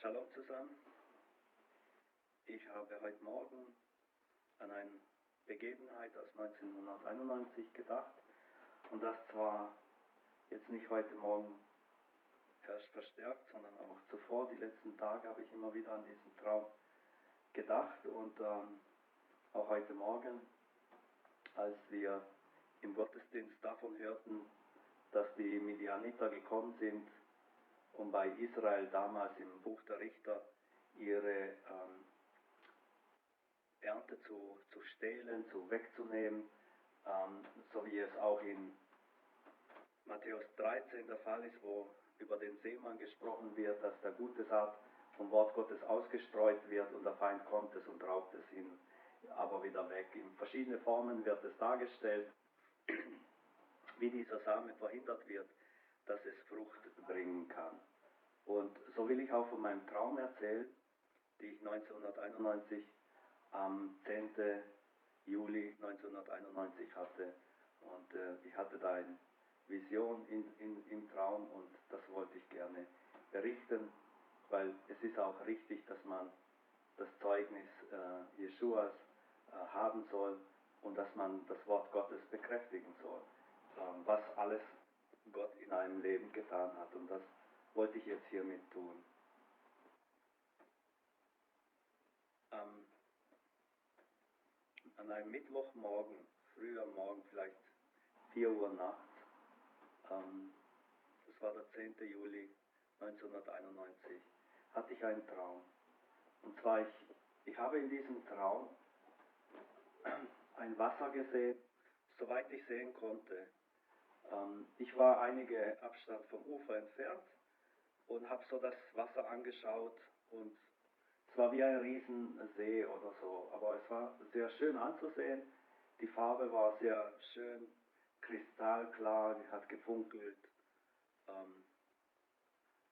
Shalom zusammen. Ich habe heute Morgen an eine Begebenheit aus 1991 gedacht und das zwar jetzt nicht heute Morgen erst verstärkt, sondern auch zuvor, die letzten Tage habe ich immer wieder an diesen Traum gedacht und auch heute Morgen, als wir im Gottesdienst davon hörten, dass die Midianiter gekommen sind, um bei Israel damals im Buch der Richter ihre Ernte zu stehlen, wegzunehmen, so wie es auch in Matthäus 13 der Fall ist, wo über den Seemann gesprochen wird, dass der gute Saat vom Wort Gottes ausgestreut wird und der Feind kommt es und raubt es hin, aber wieder weg. In verschiedene Formen wird es dargestellt, wie dieser Same verhindert wird, dass es Frucht bringen kann. Und so will ich auch von meinem Traum erzählen, die ich 1991 am 10. Juli 1991 hatte. Und ich hatte da eine Vision im Traum und das wollte ich gerne berichten, weil es ist auch richtig, dass man das Zeugnis Jeschuas haben soll und dass man das Wort Gottes bekräftigen soll, was alles Gott in einem Leben getan hat. Und das wollte ich jetzt hiermit tun. An einem Mittwochmorgen, früh am Morgen, vielleicht 4 Uhr nachts, das war der 10. Juli 1991, hatte ich einen Traum. Und zwar, ich habe in diesem Traum ein Wasser gesehen, soweit ich sehen konnte. Ich war einige Abstand vom Ufer entfernt und habe so das Wasser angeschaut und es war wie ein Riesensee oder so, aber es war sehr schön anzusehen. Die Farbe war sehr schön, kristallklar, die hat gefunkelt,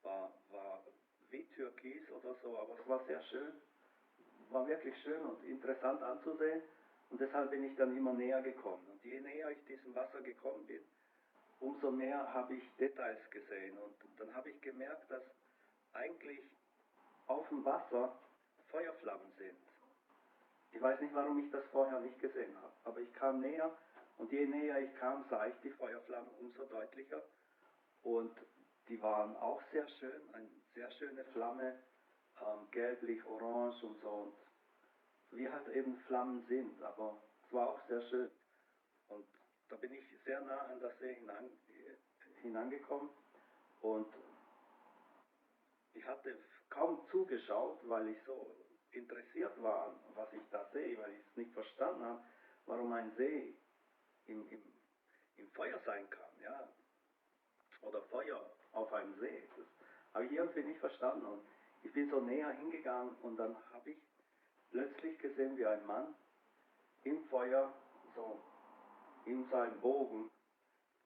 war wie Türkis oder so, aber es war sehr schön, war wirklich schön und interessant anzusehen und deshalb bin ich dann immer näher gekommen. Und je näher ich diesem Wasser gekommen bin, umso mehr habe ich Details gesehen und dann habe ich gemerkt, dass eigentlich auf dem Wasser Feuerflammen sind. Ich weiß nicht, warum ich das vorher nicht gesehen habe, aber ich kam näher und je näher ich kam, sah ich die Feuerflammen umso deutlicher und die waren auch sehr schön, eine sehr schöne Flamme, gelblich, orange und so und wie halt eben Flammen sind, aber es war auch sehr schön und da bin ich sehr nah an das See hinangekommen und ich hatte kaum zugeschaut, weil ich so interessiert war, was ich da sehe, weil ich es nicht verstanden habe, warum ein See im Feuer sein kann, ja, oder Feuer auf einem See. Das habe ich irgendwie nicht verstanden und ich bin so näher hingegangen und dann habe ich plötzlich gesehen, wie ein Mann im Feuer, so in seinem Bogen,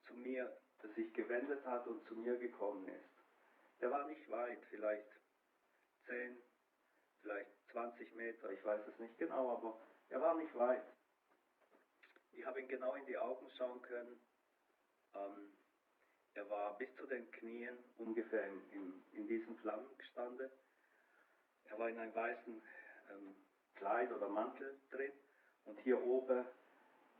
zu mir sich gewendet hat und zu mir gekommen ist. Der war nicht weit, vielleicht 10, vielleicht 20 Meter, ich weiß es nicht genau, aber er war nicht weit. Ich habe ihn genau in die Augen schauen können. Er war bis zu den Knien ungefähr in diesen Flammen gestanden. Er war in einem weißen Kleid oder Mantel drin und hier oben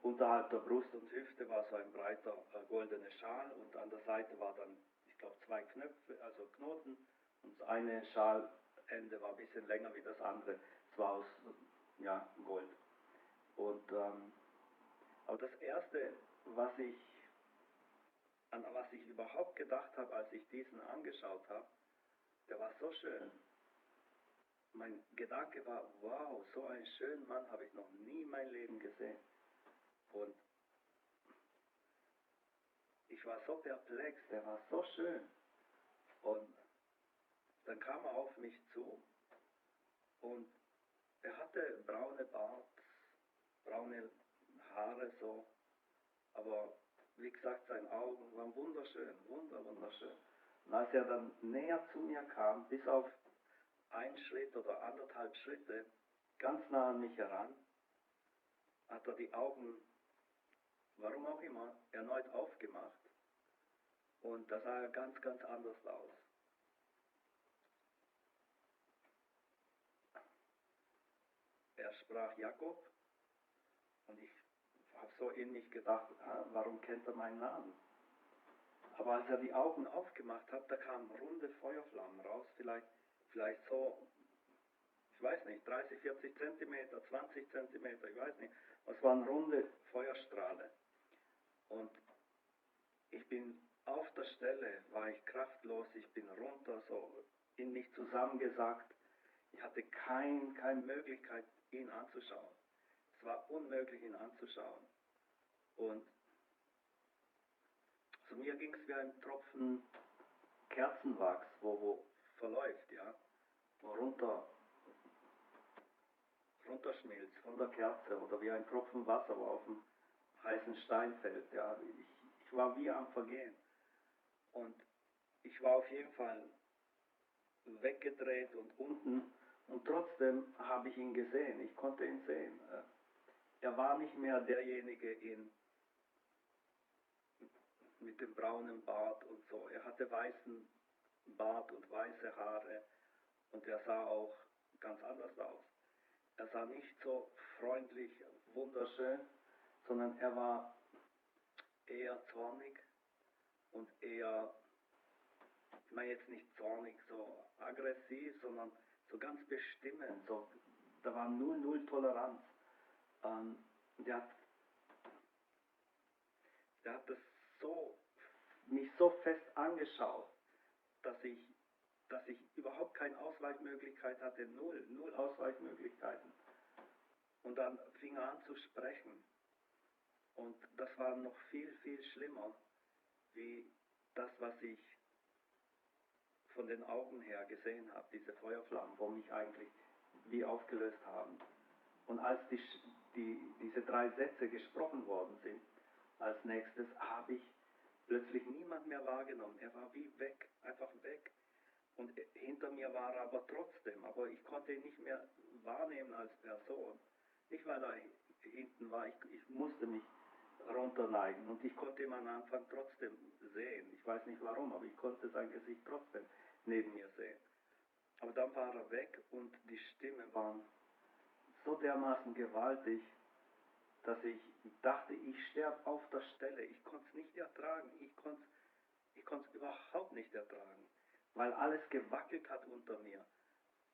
unterhalb der Brust und Hüfte war so ein breiter goldener Schal und an der Seite war dann, ich glaube, 2 Knöpfe, also Knoten und das eine Schalende war ein bisschen länger wie das andere. Es war aus Gold. Und aber das Erste, an was ich überhaupt gedacht habe, als ich diesen angeschaut habe, der war so schön. Mein Gedanke war, wow, so einen schönen Mann habe ich noch nie in meinem Leben gesehen. Und ich war so perplex, der war so schön. Und dann kam er auf mich zu und er hatte braune Bart, braune Haare so, aber wie gesagt, seine Augen waren wunderschön, wunderschön. Und als er dann näher zu mir kam, bis auf 1 Schritt oder 1,5 Schritte, ganz nah an mich heran, hat er die Augen, warum auch immer, erneut aufgemacht. Und da sah er ganz anders aus. sprach Jakob und ich habe so in mich gedacht, warum kennt er meinen Namen? Aber als er die Augen aufgemacht hat, da kamen runde Feuerflammen raus, vielleicht so, ich weiß nicht, 30, 40 Zentimeter, 20 Zentimeter, ich weiß nicht. Es waren runde Feuerstrahlen. Und ich bin auf der Stelle, war ich kraftlos, ich bin runter, so in mich zusammengesackt. Ich hatte keine Möglichkeit, ihn anzuschauen. Es war unmöglich, ihn anzuschauen. Und zu mir ging es wie ein Tropfen Kerzenwachs, wo verläuft, ja, wo runterschmilzt von der Kerze oder wie ein Tropfen Wasser, wo auf dem heißen Stein fällt. Ja. Ich war wie am Vergehen. Und ich war auf jeden Fall weggedreht und unten. Und trotzdem habe ich ihn gesehen. Ich konnte ihn sehen. Er war nicht mehr derjenige mit dem braunen Bart und so. Er hatte weißen Bart und weiße Haare. Und er sah auch ganz anders aus. Er sah nicht so freundlich, wunderschön, sondern er war eher zornig und eher, ich meine jetzt nicht zornig, so aggressiv, sondern so ganz bestimmend. So, da war null Toleranz. Der hat das mich so fest angeschaut, dass ich überhaupt keine Ausweichmöglichkeit hatte, null Ausweichmöglichkeiten. Und dann fing er an zu sprechen. Und das war noch viel schlimmer, wie das, was ich von den Augen her gesehen habe, diese Feuerflammen, wo mich eigentlich wie aufgelöst haben. Und als diese 3 Sätze gesprochen worden sind, als nächstes habe ich plötzlich niemand mehr wahrgenommen. Er war wie weg, einfach weg. Und hinter mir war er aber trotzdem, aber ich konnte ihn nicht mehr wahrnehmen als Person. Nicht weil er hinten war, ich musste mich runterneigen und ich konnte ihn am Anfang trotzdem sehen. Ich weiß nicht warum, aber ich konnte sein Gesicht trotzdem neben mir sehen. Aber dann war er weg und die Stimmen waren so dermaßen gewaltig, dass ich dachte, ich sterbe auf der Stelle. Ich konnte es nicht ertragen. Ich konnte es überhaupt nicht ertragen, weil alles gewackelt hat unter mir.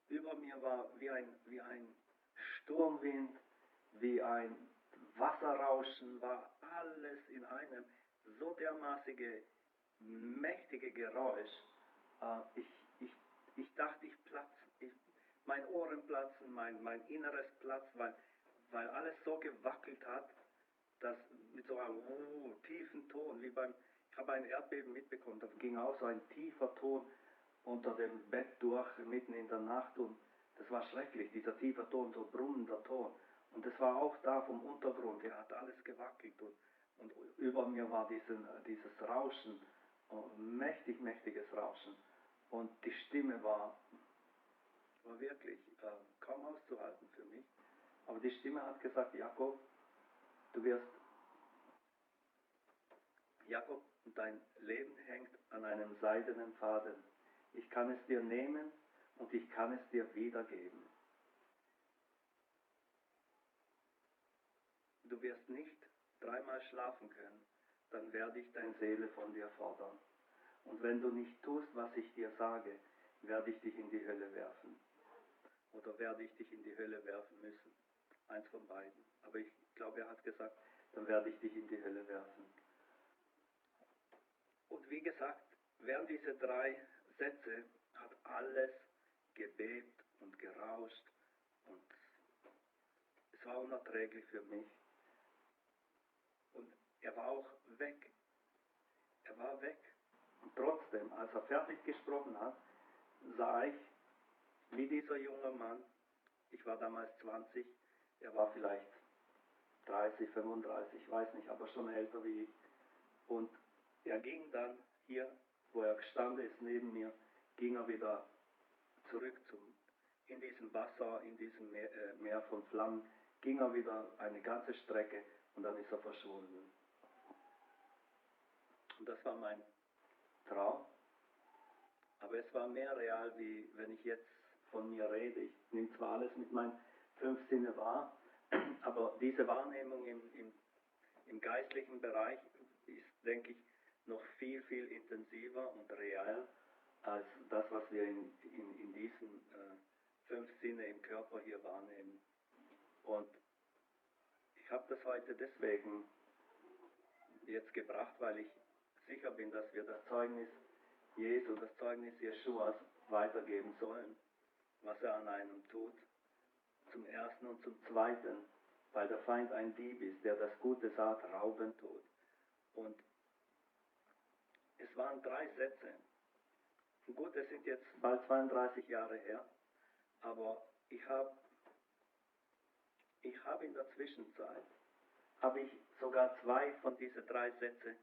Über mir war wie ein Sturmwind, wie ein Wasserrauschen, war alles in einem so dermaßige, mächtige Geräusch. Ich dachte, ich platze, mein Ohren platzen, mein Inneres platzt, weil alles so gewackelt hat, dass mit so einem tiefen Ton, ich habe ein Erdbeben mitbekommen, da ging auch so ein tiefer Ton unter dem Bett durch, mitten in der Nacht, und das war schrecklich, dieser tiefe Ton, so brummender Ton. Und das war auch da vom Untergrund, er hat alles gewackelt und über mir war dieses Rauschen, mächtiges Rauschen. Und die Stimme war wirklich kaum auszuhalten für mich. Aber die Stimme hat gesagt, Jakob, dein Leben hängt an einem seidenen Faden. Ich kann es dir nehmen und ich kann es dir wiedergeben. Du wirst nicht 3-mal schlafen können, dann werde ich deine Seele von dir fordern. Und wenn du nicht tust, was ich dir sage, werde ich dich in die Hölle werfen. Oder werde ich dich in die Hölle werfen müssen. Eins von beiden. Aber ich glaube, er hat gesagt, dann werde ich dich in die Hölle werfen. Und wie gesagt, während diese 3 Sätze hat alles gebebt und gerauscht und es war unerträglich für mich. Und er war auch weg. Er war weg. Und trotzdem, als er fertig gesprochen hat, sah ich, wie dieser junge Mann, ich war damals 20, er war vielleicht 30, 35, ich weiß nicht, aber schon älter wie ich. Und er ging dann hier, wo er gestanden ist, neben mir, ging er wieder zurück in diesem Wasser, in diesem Meer von Flammen, ging er wieder eine ganze Strecke und dann ist er verschwunden. Und das war mein Traum. Aber es war mehr real, wie wenn ich jetzt von mir rede. Ich nehme zwar alles mit meinen 5 Sinne wahr, aber diese Wahrnehmung im geistlichen Bereich ist, denke ich, noch viel, viel intensiver und real als das, was wir in diesen 5 Sinne im Körper hier wahrnehmen. Und ich habe das heute deswegen jetzt gebracht, weil ich sicher bin, dass wir das Zeugnis Jesu, das Zeugnis Jeschuas weitergeben sollen, was er an einem tut, zum Ersten und zum Zweiten, weil der Feind ein Dieb ist, der das gute Saat rauben tut. Und es waren 3 Sätze. Gut, es sind jetzt bald 32 Jahre her, aber ich habe in der Zwischenzeit, habe ich sogar 2 von diesen 3 Sätze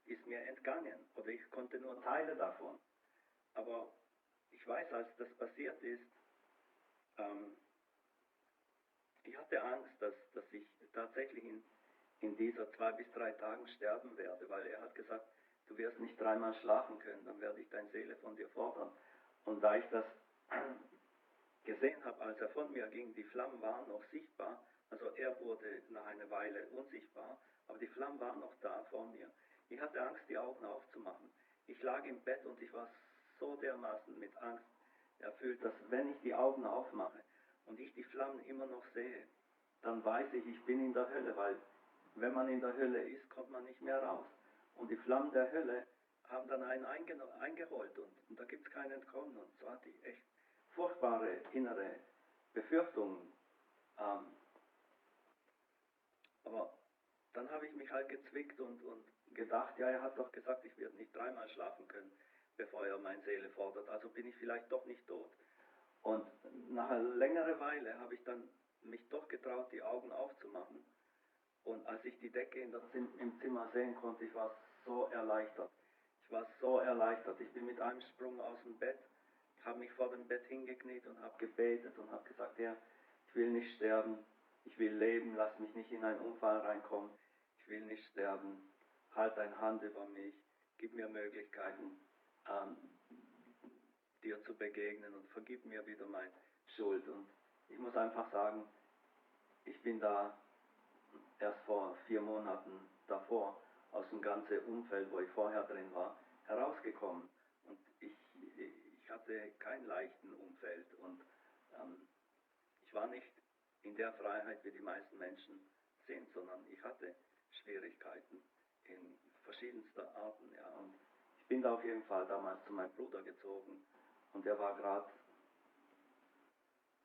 ist mir entgangen, oder ich konnte nur Teile davon. Aber ich weiß, als das passiert ist, ich hatte Angst, dass ich tatsächlich in dieser 2 bis 3 Tagen sterben werde, weil er hat gesagt, du wirst nicht 3-mal schlafen können, dann werde ich deine Seele von dir fordern. Und da ich das gesehen habe, als er von mir ging, die Flammen waren noch sichtbar, also er wurde nach einer Weile unsichtbar, aber die Flammen waren noch da vor mir. Ich hatte Angst, die Augen aufzumachen. Ich lag im Bett und ich war so dermaßen mit Angst erfüllt, dass wenn ich die Augen aufmache und ich die Flammen immer noch sehe, dann weiß ich bin in der Hölle, weil wenn man in der Hölle ist, kommt man nicht mehr raus. Und die Flammen der Hölle haben dann einen eingeholt und da gibt es kein Entkommen. Und so hatte ich echt furchtbare innere Befürchtungen. Aber dann habe ich mich halt gezwickt und gedacht, ja, er hat doch gesagt, ich werde nicht 3-mal schlafen können, bevor er meine Seele fordert, also bin ich vielleicht doch nicht tot. Und nach einer längeren Weile habe ich dann mich doch getraut, die Augen aufzumachen. Und als ich die Decke im Zimmer sehen konnte, ich war so erleichtert. Ich war so erleichtert. Ich bin mit einem Sprung aus dem Bett, habe mich vor dem Bett hingekniet und habe gebetet und habe gesagt, Herr, ich will nicht sterben, ich will leben, lass mich nicht in einen Unfall reinkommen, ich will nicht sterben, halt deine Hand über mich, gib mir Möglichkeiten, dir zu begegnen und vergib mir wieder meine Schuld. Und ich muss einfach sagen, ich bin da erst vor 4 Monaten davor aus dem ganzen Umfeld, wo ich vorher drin war, herausgekommen. Und ich hatte kein leichten Umfeld und ich war nicht in der Freiheit, wie die meisten Menschen sind, sondern ich hatte Schwierigkeiten in verschiedenster Arten. Ja. Und ich bin da auf jeden Fall damals zu meinem Bruder gezogen und der war gerade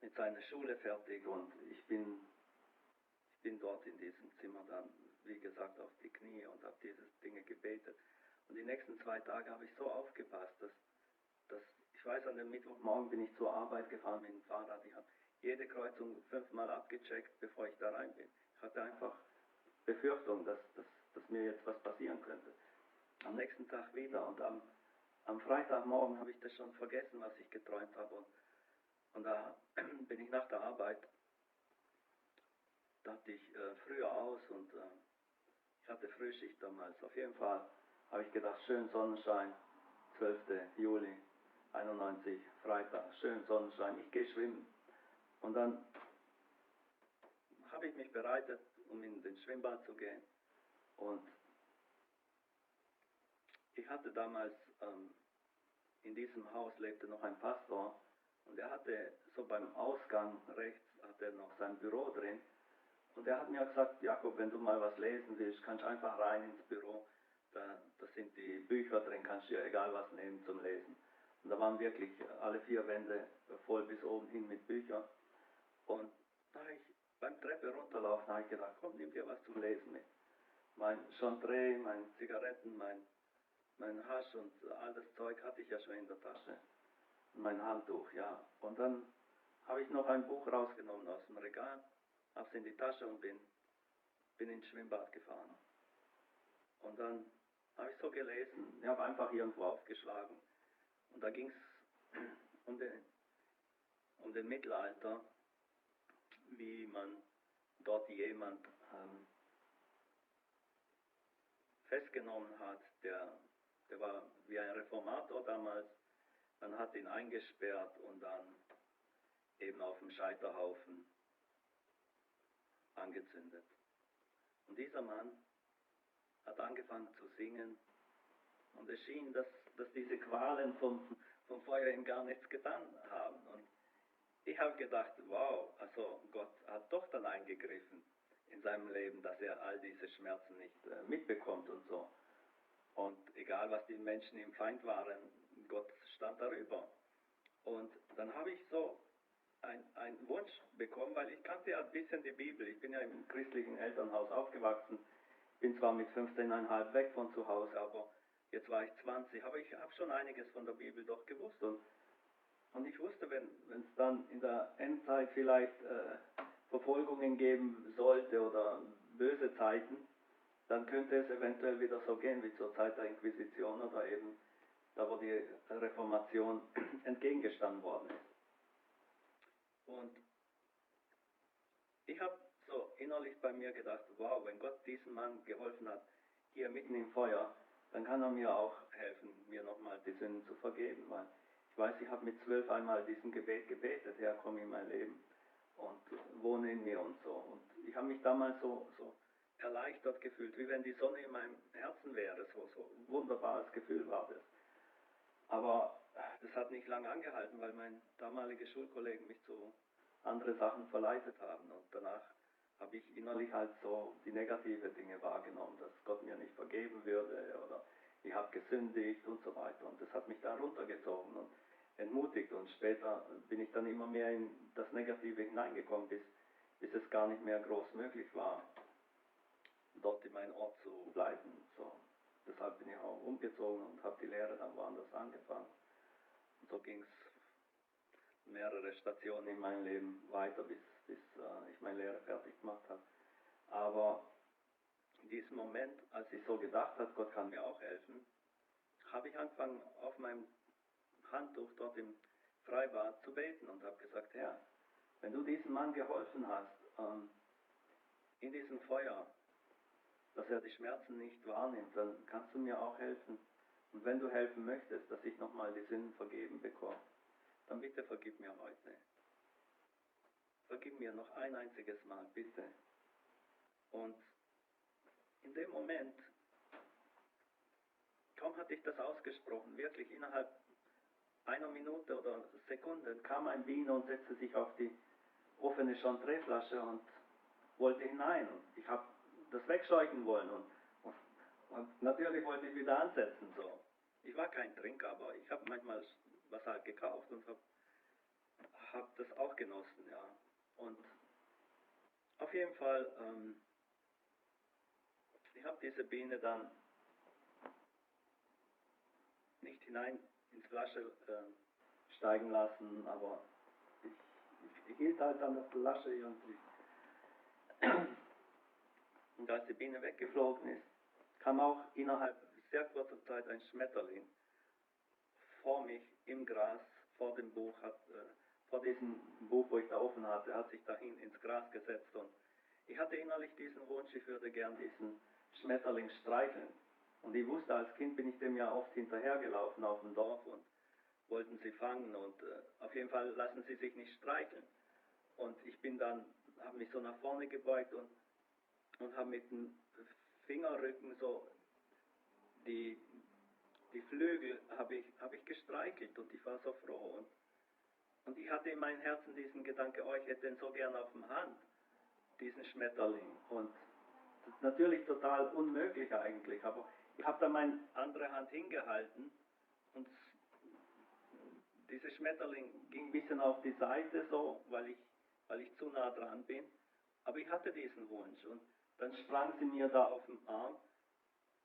mit seiner Schule fertig und ich bin dort in diesem Zimmer dann, wie gesagt, auf die Knie und habe diese Dinge gebetet. Und die nächsten 2 Tage habe ich so aufgepasst, dass ich weiß, an dem Mittwochmorgen bin ich zur Arbeit gefahren mit dem Fahrrad. Ich habe jede Kreuzung 5-mal abgecheckt, bevor ich da rein bin. Ich hatte einfach Befürchtung, dass mir jetzt was passieren könnte. Am nächsten Tag wieder und am Freitagmorgen habe ich das schon vergessen, was ich geträumt habe. Und da bin ich nach der Arbeit, dachte ich früher aus und ich hatte Frühschicht damals. Auf jeden Fall habe ich gedacht, schön Sonnenschein, 12. Juli 91, Freitag, schön Sonnenschein, ich gehe schwimmen. Und dann habe ich mich bereitet, um in den Schwimmbad zu gehen. Und ich hatte damals, in diesem Haus lebte noch ein Pastor und er hatte so beim Ausgang rechts, hat er noch sein Büro drin. Und er hat mir gesagt, Jakob, wenn du mal was lesen willst, kannst du einfach rein ins Büro. Da sind die Bücher drin, kannst du dir egal was nehmen zum Lesen. Und da waren wirklich alle 4 Wände voll bis oben hin mit Büchern. Und da habe ich beim Treppe runterlaufen, habe ich gedacht, komm, nimm dir was zum Lesen mit. Mein Chantre, meine Zigaretten, mein Hasch und all das Zeug hatte ich ja schon in der Tasche. Und mein Handtuch, ja. Und dann habe ich noch ein Buch rausgenommen aus dem Regal, habe es in die Tasche und bin ins Schwimmbad gefahren. Und dann habe ich so gelesen, ich habe einfach irgendwo aufgeschlagen. Und da ging es um den Mittelalter, wie man dort jemand festgenommen hat, der war wie ein Reformator damals, man hat ihn eingesperrt und dann eben auf dem Scheiterhaufen angezündet. Und dieser Mann hat angefangen zu singen und es schien, dass diese Qualen vom Feuer ihm gar nichts getan haben. Und ich habe gedacht, wow, also Gott hat doch dann eingegriffen in seinem Leben, dass er all diese Schmerzen nicht mitbekommt und so. Und egal, was die Menschen ihm Feind waren, Gott stand darüber. Und dann habe ich so einen Wunsch bekommen, weil ich kannte ja ein bisschen die Bibel. Ich bin ja im christlichen Elternhaus aufgewachsen. Bin zwar mit 15,5 weg von zu Hause, aber jetzt war ich 20. Aber ich habe schon einiges von der Bibel doch gewusst. Und ich wusste, wenn es dann in der Endzeit vielleicht Verfolgungen geben sollte oder böse Zeiten, dann könnte es eventuell wieder so gehen wie zur Zeit der Inquisition oder eben da, wo die Reformation entgegengestanden worden ist. Und ich habe so innerlich bei mir gedacht, wow, wenn Gott diesem Mann geholfen hat, hier mitten im Feuer, dann kann er mir auch helfen, mir nochmal die Sünden zu vergeben, weil ich weiß, ich habe mit 12 einmal diesen Gebet gebetet, Herr, komm in mein Leben und wohne in mir und so. Und ich habe mich damals so erleichtert gefühlt, wie wenn die Sonne in meinem Herzen wäre, so ein wunderbares Gefühl war das. Aber das hat nicht lange angehalten, weil mein damaliger Schulkollegen mich zu andere Sachen verleitet haben. Und danach habe ich innerlich halt so die negative Dinge wahrgenommen, dass Gott mir nicht vergeben würde oder ich habe gesündigt und so weiter. Und das hat mich da runtergezogen und entmutigt. Und später bin ich dann immer mehr in das Negative hineingekommen, bis es gar nicht mehr groß möglich war, dort in meinem Ort zu bleiben. So. Deshalb bin ich auch umgezogen und habe die Lehre dann woanders angefangen. Und so ging es mehrere Stationen in meinem Leben weiter, bis ich meine Lehre fertig gemacht habe. Aber in diesem Moment, als ich so gedacht habe, Gott kann mir auch helfen, habe ich angefangen, auf meinem Handtuch dort im Freibad zu beten und habe gesagt, Herr, wenn du diesem Mann geholfen hast, in diesem Feuer, dass er die Schmerzen nicht wahrnimmt, dann kannst du mir auch helfen. Und wenn du helfen möchtest, dass ich nochmal die Sünden vergeben bekomme, dann bitte vergib mir heute. Vergib mir noch ein einziges Mal, bitte. Und in dem Moment, kaum hatte ich das ausgesprochen, wirklich innerhalb einer Minute oder Sekunde, kam ein Biene und setzte sich auf die offene Chantre-Flasche und wollte hinein. Und ich habe das wegscheuchen wollen und natürlich wollte ich wieder ansetzen. So. Ich war kein Trinker, aber ich habe manchmal was halt gekauft und habe das auch genossen. Ja. Und auf jeden Fall, ich habe diese Biene dann nicht hinein ins Flasche steigen lassen, aber ich hielt halt an der Flasche irgendwie. Und als die Biene weggeflogen ist, kam auch innerhalb sehr kurzer Zeit ein Schmetterling vor mich im Gras, vor dem Buch, vor diesem Buch, wo ich da offen hatte, hat sich dahin ins Gras gesetzt und ich hatte innerlich diesen Wunsch, ich würde gern diesen Schmetterling streicheln. Und ich wusste, als Kind bin ich dem ja oft hinterhergelaufen auf dem Dorf und wollten sie fangen und auf jeden Fall lassen sie sich nicht streicheln. Und ich bin dann, habe mich so nach vorne gebeugt und habe mit dem Fingerrücken so die Flügel habe ich gestreichelt und ich war so froh. Und ich hatte in meinem Herzen diesen Gedanke, oh, ich hätte ihn so gern auf dem Hand, diesen Schmetterling. Und das ist natürlich total unmöglich eigentlich, aber ich habe da meine andere Hand hingehalten und dieser Schmetterling ging ein bisschen auf die Seite so, weil ich zu nah dran bin. Aber ich hatte diesen Wunsch und dann sprang sie mir da auf dem Arm,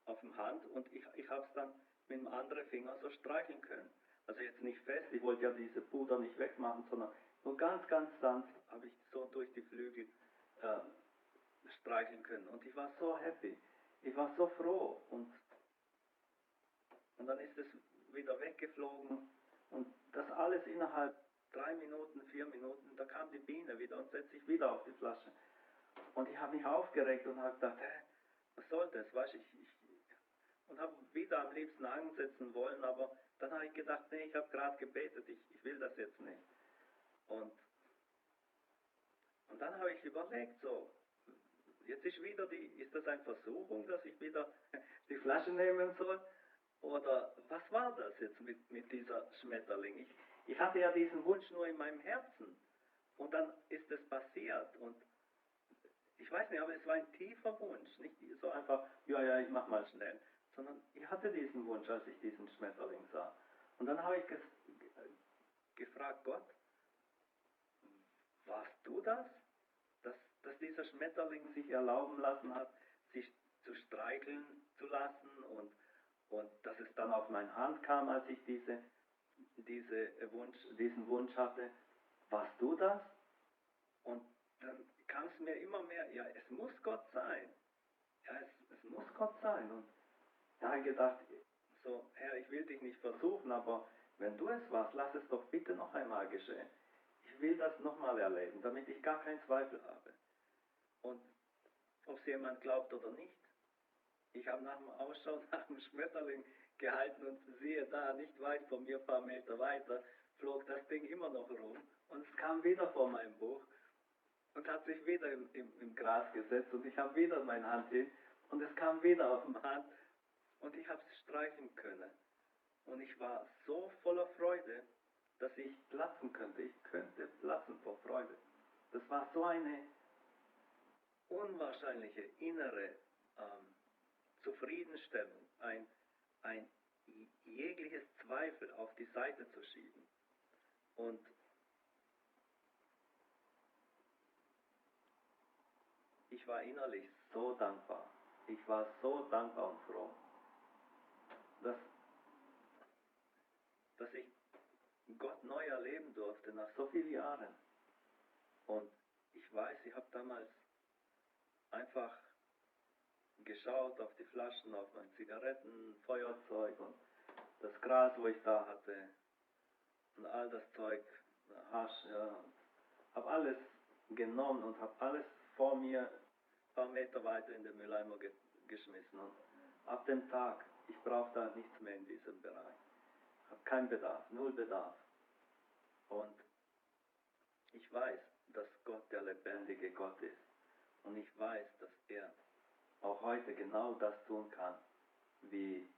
auf dem Hand und ich habe es dann mit dem anderen Finger so streicheln können. Also jetzt nicht fest, ich wollte ja diese Puder nicht wegmachen, sondern nur ganz, ganz sanft habe ich so durch die Flügel streicheln können. Und ich war so happy, ich war so froh und dann ist es wieder weggeflogen und das alles innerhalb 3 Minuten, 4 Minuten, da kam die Biene wieder und setzte sich wieder auf die Flasche. Und ich habe mich aufgeregt und habe gedacht, was soll das, weißt ich und habe wieder am liebsten ansetzen wollen, aber dann habe ich gedacht, nee, ich habe gerade gebetet, ich will das jetzt nicht. Und Und dann habe ich überlegt, so, jetzt ist das eine Versuchung, dass ich wieder die Flasche nehmen soll? Oder was war das jetzt mit dieser Schmetterling? Ich hatte ja diesen Wunsch nur in meinem Herzen. Und dann ist es passiert. Und ich weiß nicht, aber es war ein tiefer Wunsch. Nicht so einfach, ja, ich mach mal schnell. Sondern ich hatte diesen Wunsch, als ich diesen Schmetterling sah. Und dann habe ich gefragt, Gott, warst du das? Dass dieser Schmetterling sich erlauben lassen hat, sich zu streicheln zu lassen und dass es dann auf meine Hand kam, als ich diesen Wunsch hatte. Warst du das? Und dann kam es mir immer mehr, ja, es muss Gott sein. Ja, es muss Gott sein. Und da habe ich gedacht, so, Herr, ich will dich nicht versuchen, aber wenn du es warst, lass es doch bitte noch einmal geschehen. Ich will das nochmal erleben, damit ich gar keinen Zweifel habe. Und ob es jemand glaubt oder nicht, ich habe nach dem Ausschau nach dem Schmetterling gehalten und siehe da, nicht weit von mir, ein paar Meter weiter, flog das Ding immer noch rum und es kam wieder vor meinem Buch und hat sich wieder im Gras gesetzt und ich habe wieder meine Hand hin und es kam wieder auf meine Hand und ich habe es streichen können. Und ich war so voller Freude, dass ich platzen könnte. Ich könnte platzen vor Freude. Das war so eine unwahrscheinliche innere Zufriedenstellung, ein jegliches Zweifel auf die Seite zu schieben. Und ich war innerlich so dankbar. Ich war so dankbar und froh, dass ich Gott neu erleben durfte nach so vielen Jahren. Und ich weiß, ich habe damals einfach geschaut auf die Flaschen, auf mein Zigaretten, Feuerzeug und das Gras, wo ich da hatte und all das Zeug, Hasch, ja, habe alles genommen und habe alles vor mir ein paar Meter weiter in den Mülleimer geschmissen. Und ab dem Tag, ich brauche da nichts mehr in diesem Bereich. Ich habe keinen Bedarf, null Bedarf. Und ich weiß, dass Gott der lebendige Gott ist. Und ich weiß, dass er auch heute genau das tun kann, wie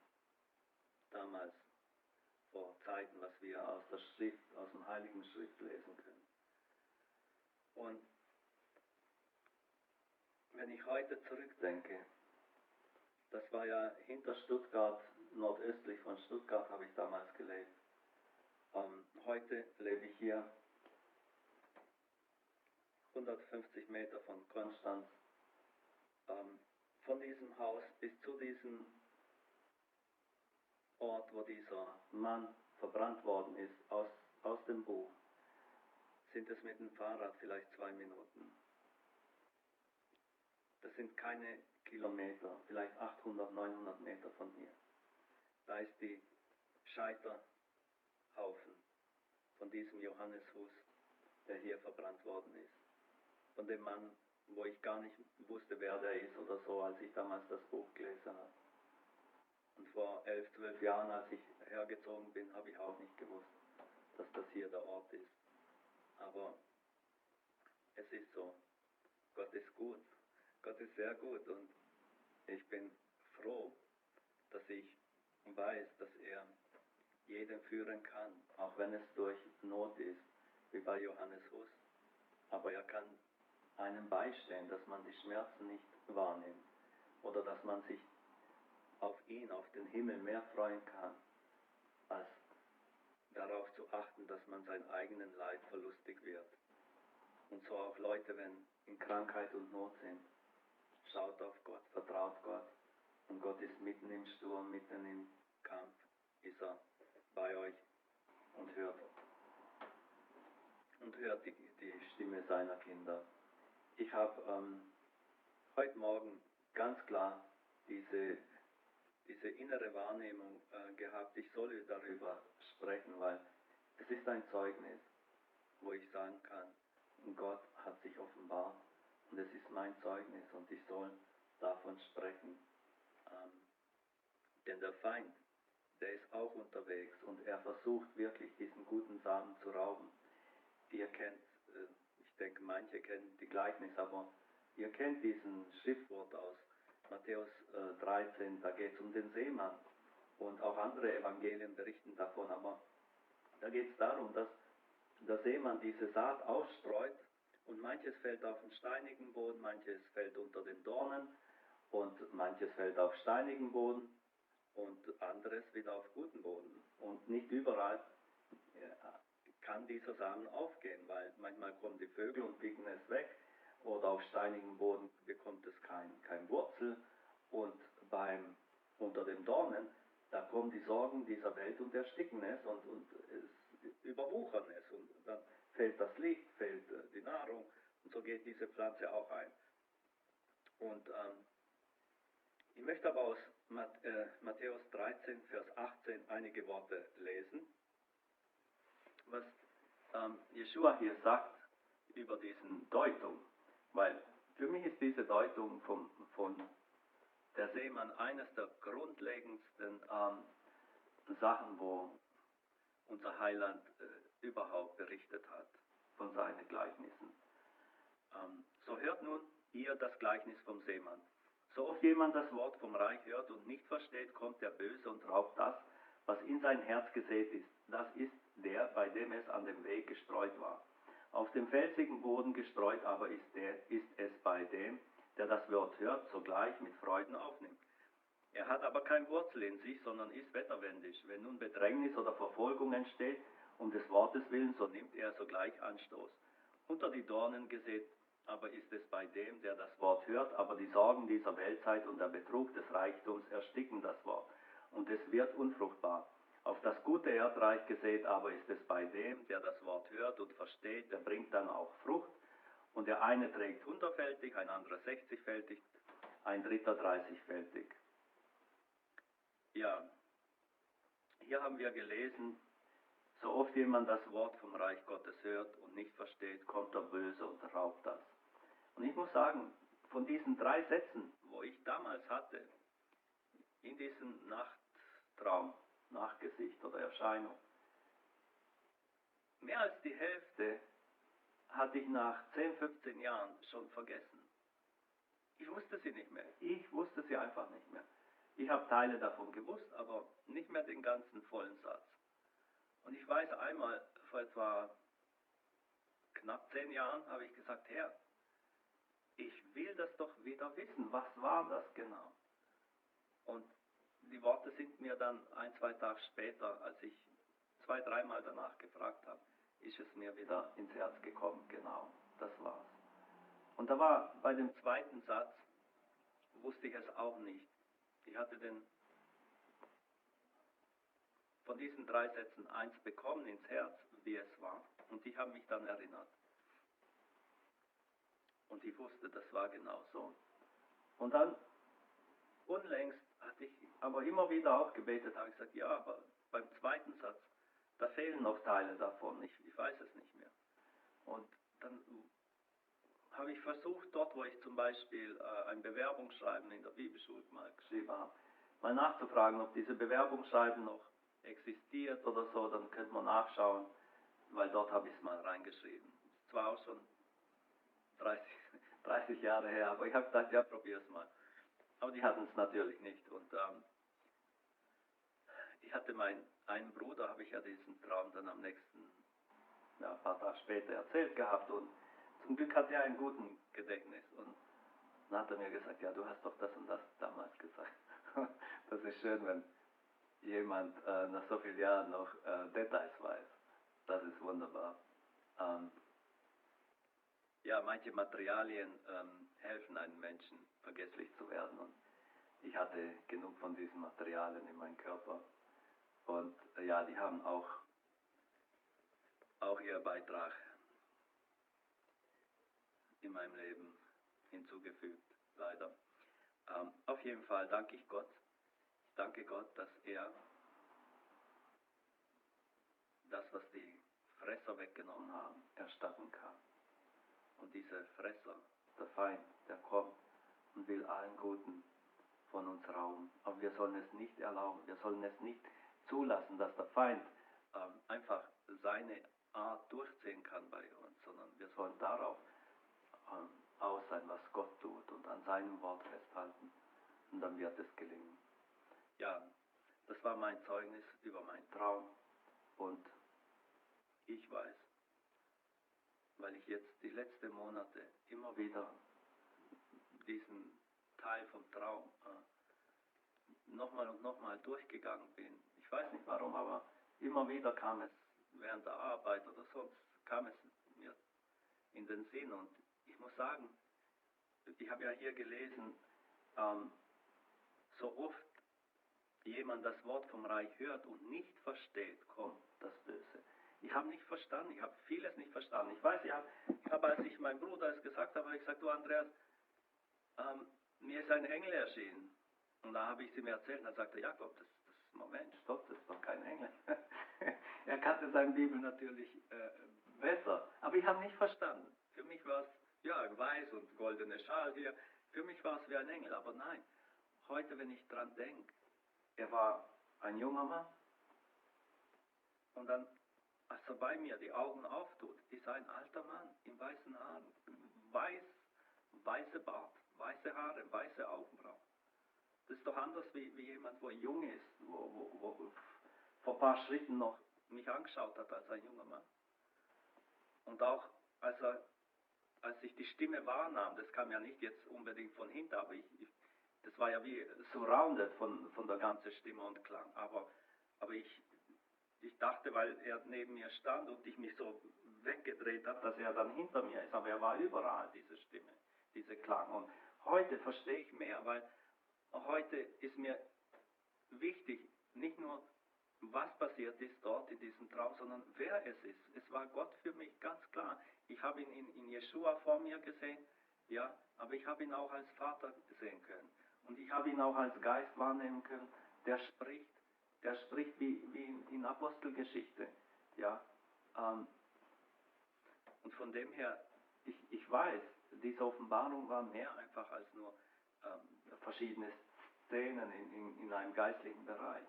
damals vor Zeiten, was wir aus der Schrift, aus dem Heiligen Schrift lesen können. Und wenn ich heute zurückdenke, das war ja hinter Stuttgart, nordöstlich von Stuttgart habe ich damals gelebt. Heute lebe ich hier 150 Meter von Konstanz. Von diesem Haus bis zu diesem Ort, wo dieser Mann verbrannt worden ist, aus dem Buch, sind es mit dem Fahrrad vielleicht 2 Minuten. Das sind keine Kilometer, vielleicht 800, 900 Meter von hier. Da ist die Scheiterhaufen von diesem Johannes Hus, der hier verbrannt worden ist. Von dem Mann, wo ich gar nicht wusste, wer der ist oder so, als ich damals das Buch gelesen habe. Und vor 11, 12 Jahren, als ich hergezogen bin, habe ich auch nicht gewusst, dass das hier der Ort ist. Aber es ist so. Gott ist gut. Gott ist sehr gut und ich bin froh, dass ich weiß, dass er jeden führen kann, auch wenn es durch Not ist, wie bei Johannes Hus. Aber er kann einem beistehen, dass man die Schmerzen nicht wahrnimmt oder dass man sich auf ihn, auf den Himmel mehr freuen kann, als darauf zu achten, dass man sein eigenen Leid verlustig wird. Und so auch Leute, wenn in Krankheit und Not sind, schaut auf Gott, vertraut Gott. Und Gott ist mitten im Sturm, mitten im Kampf, ist er bei euch und hört die Stimme seiner Kinder. Ich habe heute Morgen ganz klar diese innere Wahrnehmung gehabt, ich solle darüber sprechen, weil es ist ein Zeugnis, wo ich sagen kann, Gott hat sich offenbart und es ist mein Zeugnis und ich soll davon sprechen. Denn der Feind, der ist auch unterwegs und er versucht wirklich diesen guten Samen zu rauben. Ihr kennt, ich denke, manche kennen die Gleichnis, aber ihr kennt diesen Schriftwort aus Matthäus 13, da geht es um den Seemann. Und auch andere Evangelien berichten davon, aber da geht es darum, dass der Seemann diese Saat ausstreut und manches fällt auf den steinigen Boden, manches fällt unter den Dornen und manches fällt auf steinigen Boden und anderes wieder auf guten Boden. Und nicht überall kann dieser Samen aufgehen, weil manchmal kommen die Vögel und picken es weg oder auf steinigem Boden bekommt es kein Wurzel und unter den Dornen, da kommen die Sorgen dieser Welt und ersticken es und es überwuchern es und dann fällt das Licht, fällt die Nahrung und so geht diese Pflanze auch ein. Und ich möchte aber aus Matthäus 13, Vers 18 einige Worte lesen, was Jeschua hier sagt über diesen Deutung, weil für mich ist diese Deutung von der Seemann eines der grundlegendsten Sachen, wo unser Heiland überhaupt berichtet hat von seinen Gleichnissen. So hört nun ihr das Gleichnis vom Seemann. So oft jemand das Wort vom Reich hört und nicht versteht, kommt der Böse und raubt das, was in sein Herz gesät ist. Das ist der, bei dem es an dem Weg gestreut war. Auf dem felsigen Boden gestreut aber ist es bei dem, der das Wort hört, sogleich mit Freuden aufnimmt. Er hat aber kein Wurzel in sich, sondern ist wetterwendig. Wenn nun Bedrängnis oder Verfolgung entsteht, um des Wortes willen, so nimmt er sogleich Anstoß. Unter die Dornen gesät aber ist es bei dem, der das Wort hört, aber die Sorgen dieser Weltzeit und der Betrug des Reichtums ersticken das Wort, und es wird unfruchtbar. Auf das gute Erdreich gesät aber ist es bei dem, der das Wort hört und versteht, der bringt dann auch Frucht, und der eine trägt 100-fältig, ein anderer 60-fältig, ein dritter 30-fältig. Ja, hier haben wir gelesen, so oft jemand das Wort vom Reich Gottes hört und nicht versteht, kommt der Böse und raubt das. Und ich muss sagen, von diesen 3 Sätzen, wo ich damals hatte, in diesem Nachttraum, Nachgesicht oder Erscheinung, mehr als die Hälfte hatte ich nach 10, 15 Jahren schon vergessen. Ich wusste sie nicht mehr. Ich wusste sie einfach nicht mehr. Ich habe Teile davon gewusst, aber nicht mehr den ganzen vollen Satz. Und ich weiß einmal, vor etwa knapp 10 Jahren, habe ich gesagt, Herr, ich will das doch wieder wissen. Was war das genau? Und die Worte sind mir dann 1, 2 Tage später, als ich 2, 3 Mal danach gefragt habe, ist es mir wieder ins Herz gekommen. Genau, das war's. Und da war bei dem zweiten Satz, wusste ich es auch nicht. Ich hatte von diesen 3 Sätzen 1 bekommen ins Herz, wie es war. Und ich habe mich dann erinnert. Und ich wusste, das war genau so. Und dann, unlängst, hatte ich aber immer wieder auch gebetet, habe ich gesagt, ja, aber beim zweiten Satz, da fehlen noch Teile davon. Ich weiß es nicht mehr. Und dann habe ich versucht, dort, wo ich zum Beispiel ein Bewerbungsschreiben in der Bibelschule mal geschrieben habe, mal nachzufragen, ob diese Bewerbungsschreiben noch existiert oder so, dann könnte man nachschauen, weil dort habe ich es mal reingeschrieben. Ist zwar auch schon 30 Jahre her, aber ich habe gedacht, ja, probier es mal. Aber die hatten es natürlich nicht. Und ich hatte einen Bruder, habe ich ja diesen Traum dann am nächsten, ein paar Tage später erzählt gehabt, und zum Glück hatte er einen guten Gedächtnis. Und dann hat er mir gesagt, ja, du hast doch das und das damals gesagt. Das ist schön, wenn jemand nach so vielen Jahren noch Details weiß. Das ist wunderbar. Ja, manche Materialien helfen einem Menschen, vergesslich zu werden. Und ich hatte genug von diesen Materialien in meinem Körper. Und ja, die haben auch ihr Beitrag in meinem Leben hinzugefügt, leider. Auf jeden Fall danke ich Gott. Ich danke Gott, dass er das, was die Fresser weggenommen haben, erstatten kann. Und diese Fresser, der Feind, der kommt und will allen Guten von uns rauben. Aber wir sollen es nicht erlauben. Wir sollen es nicht zulassen, dass der Feind einfach seine Art durchziehen kann bei uns, sondern wir sollen darauf aus sein, was Gott tut und an seinem Wort festhalten. Und dann wird es gelingen. Ja, das war mein Zeugnis über meinen Traum. Und ich weiß, weil ich jetzt die letzten Monate immer wieder diesen Teil vom Traum nochmal und nochmal durchgegangen bin. Ich weiß nicht warum, aber immer wieder kam es während der Arbeit oder sonst, kam es mir in den Sinn. Und ich muss sagen, ich habe ja hier gelesen, so oft jemand das Wort vom Reich hört und nicht versteht, kommt das Böse. Ich habe nicht verstanden, ich habe vieles nicht verstanden. Ich weiß, ich habe, als ich meinem Bruder es gesagt habe, ich gesagt, du Andreas, mir ist ein Engel erschienen. Und da habe ich es ihm erzählt und dann sagte Jakob, Moment, stopp, das ist doch kein Engel. Er kannte seine Bibel natürlich besser, aber ich habe nicht verstanden. Für mich war es, ja, weiß und goldene Schal hier, für mich war es wie ein Engel, aber nein. Heute, wenn ich dran denke, er war ein junger Mann und dann, als er bei mir die Augen auftut, ist ein alter Mann in weißen Haaren, weiße Bart, weiße Haare, weiße Augenbrauen. Das ist doch anders wie jemand, wo jung ist, wo vor ein paar Schritten noch mich angeschaut hat als ein junger Mann. Und auch als ich die Stimme wahrnahm, das kam ja nicht jetzt unbedingt von hinten, aber das war ja wie surrounded von der ganzen Stimme und Klang. Aber ich dachte, weil er neben mir stand und ich mich so weggedreht habe, dass er dann hinter mir ist. Aber er war überall, diese Stimme, diese Klang. Und heute verstehe ich mehr, weil heute ist mir wichtig, nicht nur was passiert ist dort in diesem Traum, sondern wer es ist. Es war Gott für mich ganz klar. Ich habe ihn in Jeschua vor mir gesehen, ja, aber ich habe ihn auch als Vater sehen können. Und ich habe ihn auch als Geist wahrnehmen können, der spricht wie in Apostelgeschichte, ja. Und von dem her, ich weiß, diese Offenbarung war mehr einfach als nur verschiedene Szenen in einem geistlichen Bereich.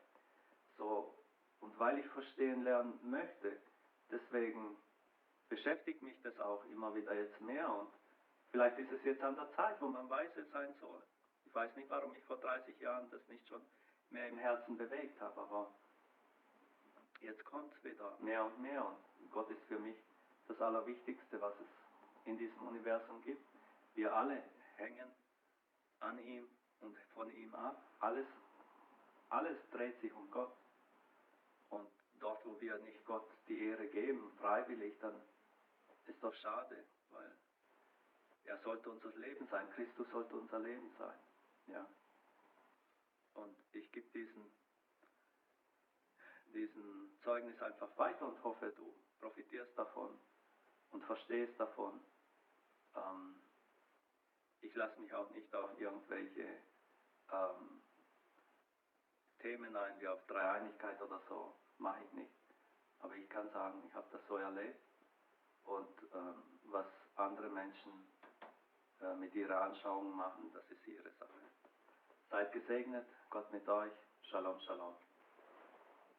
So, und weil ich verstehen lernen möchte, deswegen beschäftigt mich das auch immer wieder jetzt mehr und vielleicht ist es jetzt an der Zeit, wo man weise sein soll. Ich weiß nicht, warum ich vor 30 Jahren das nicht schon mehr im Herzen bewegt habe, aber jetzt kommt es wieder mehr und mehr und Gott ist für mich das Allerwichtigste, was es in diesem Universum gibt. Wir alle hängen an ihm und von ihm ab. Alles dreht sich um Gott. Und dort, wo wir nicht Gott die Ehre geben, freiwillig, dann ist doch schade, weil er sollte unser Leben sein. Christus sollte unser Leben sein. Ja. Und ich gebe diesen Zeugnis einfach weiter und hoffe, du profitierst davon und verstehst davon. Ich lasse mich auch nicht auf irgendwelche Themen ein, wie auf Dreieinigkeit oder so, mache ich nicht. Aber ich kann sagen, ich habe das so erlebt und was andere Menschen mit ihrer Anschauung machen, das ist ihre Sache. Seid gesegnet, Gott mit euch. Shalom, Shalom.